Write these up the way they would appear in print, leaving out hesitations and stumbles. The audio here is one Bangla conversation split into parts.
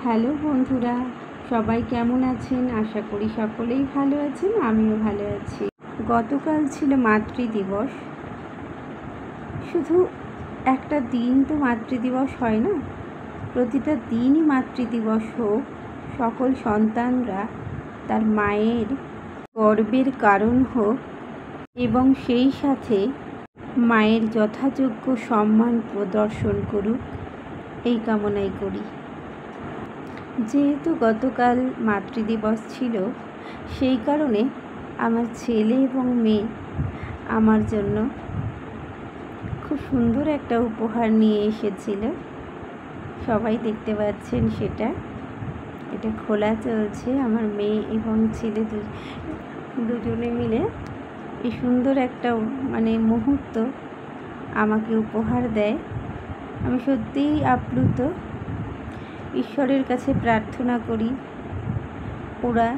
হ্যালো বন্ধুরা, সবাই কেমন আছেন? আশা করি সকলেই ভালো আছেন, আমিও ভালো আছি। গতকাল ছিল মাতৃদিবস। শুধু একটা দিন তো মাতৃদিবস হয় না, প্রতিটা দিনই মাতৃদিবস হোক। সকল সন্তানরা তার মায়ের গর্বের কারণ হোক এবং সেই সাথে মায়ের যথাযোগ্য সম্মান প্রদর্শন করুক, এই কামনাই করি। যেহেতু গতকাল মাতৃদিবস ছিল, সেই কারণে আমার ছেলে এবং মেয়ে আমার জন্য খুব সুন্দর একটা উপহার নিয়ে এসেছিল। সবাই দেখতে পাচ্ছেন সেটা, এটা খোলা চলছে। আমার মেয়ে এবং ছেলে দুজনে মিলে এই সুন্দর একটা মুহূর্ত আমাকে উপহার দেয়। আমি সত্যিই আপ্লুত। ঈশ্বরের কাছে প্রার্থনা করি ওরা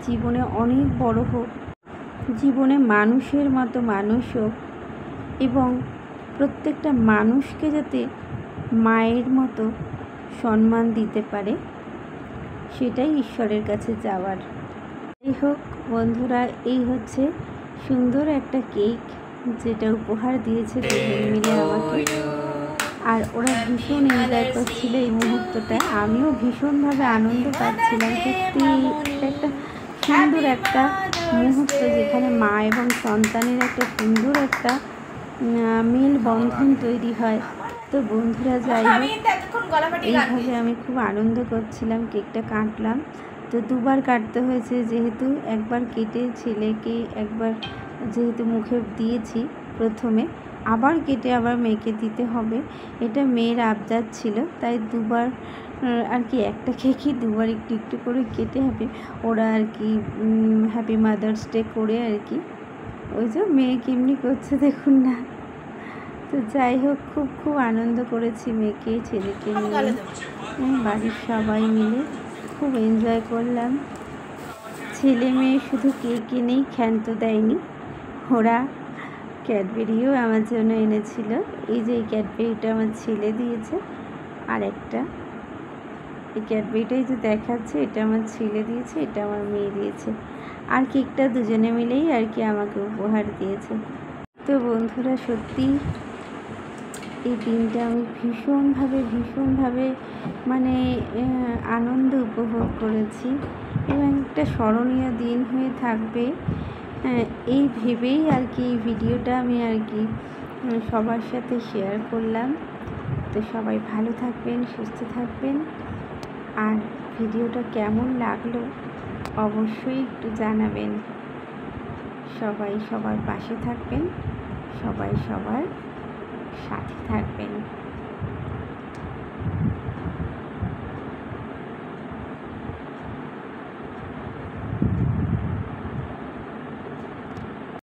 জীবনে অনেক বড় হোক, জীবনে মানুষের মতো মানুষ হোক এবং প্রত্যেকটা মানুষকে যাতে মায়ের মতো সম্মান দিতে পারে, সেটাই ঈশ্বরের কাছে চাওয়ার। যাই হোক বন্ধুরা, এই হচ্ছে সুন্দর একটা কেক যেটা উপহার দিয়েছে দুজন মিলে আমাকে। আর ওরা ভীষণ এনজয় করছিল এই মুহূর্তটা। আমিও ভীষণভাবে আনন্দ পাচ্ছিলাম। সত্যি একটা সুন্দর একটা মুহূর্ত, যেখানে মা এবং সন্তানের একটা সুন্দর একটা মেলবন্ধন তৈরি হয়। তো বন্ধুরা, যাই হোক, এইভাবে আমি খুব আনন্দ করছিলাম। কেকটা কাটলাম, তো দুবার কাটতে হয়েছে, যেহেতু একবার কেটে ছেলেকে একবার যেহেতু মুখে দিয়েছি প্রথমে, আবার কেটে আবার মেয়েকে দিতে হবে। এটা মেয়ের আবদার ছিল, তাই দুবার আর কি, একটা কেকই দুবার একটু একটু করে কেটে হবে। ওরা আর কি হ্যাপি মাদার্স ডে করে আর কি। ওই যে মেয়ে কেমনি করছে দেখুন না। তো যাই হোক, খুব আনন্দ করেছি মেয়েকে ছেলেকে নিয়ে, বাড়ির সবাই মিলে খুব এনজয় করলাম। ছেলে মেয়ে শুধু কেক এনেই ক্ষান্ত দেয়নি, ওরা ক্যাডবেরিও আমার জন্য এনেছিল। এই যে এই ক্যাডবেরিটা আমার ছেলে দিয়েছে, আর একটা এই ক্যাডবেরিটাই যে দেখাচ্ছে, এটা আমার ছেলে দিয়েছে, এটা আমার মেয়ে দিয়েছে। আর কেকটা দুজনে মিলেই আর কি আমাকে উপহার দিয়েছে। তো বন্ধুরা, সত্যি এই দিনটা আমি ভীষণভাবে আনন্দ উপভোগ করেছি এবং একটা স্মরণীয় দিন হয়ে থাকবে, এই ভেবেই আর কি এই ভিডিওটা আমি আর কি সবার সাথে শেয়ার করলাম। তো সবাই ভালো থাকবেন, সুস্থ থাকবেন। আর ভিডিওটা কেমন লাগলো অবশ্যই একটু জানাবেন। সবাই সবার পাশে থাকবেন, সবাই সবার সাথে থাকবেন।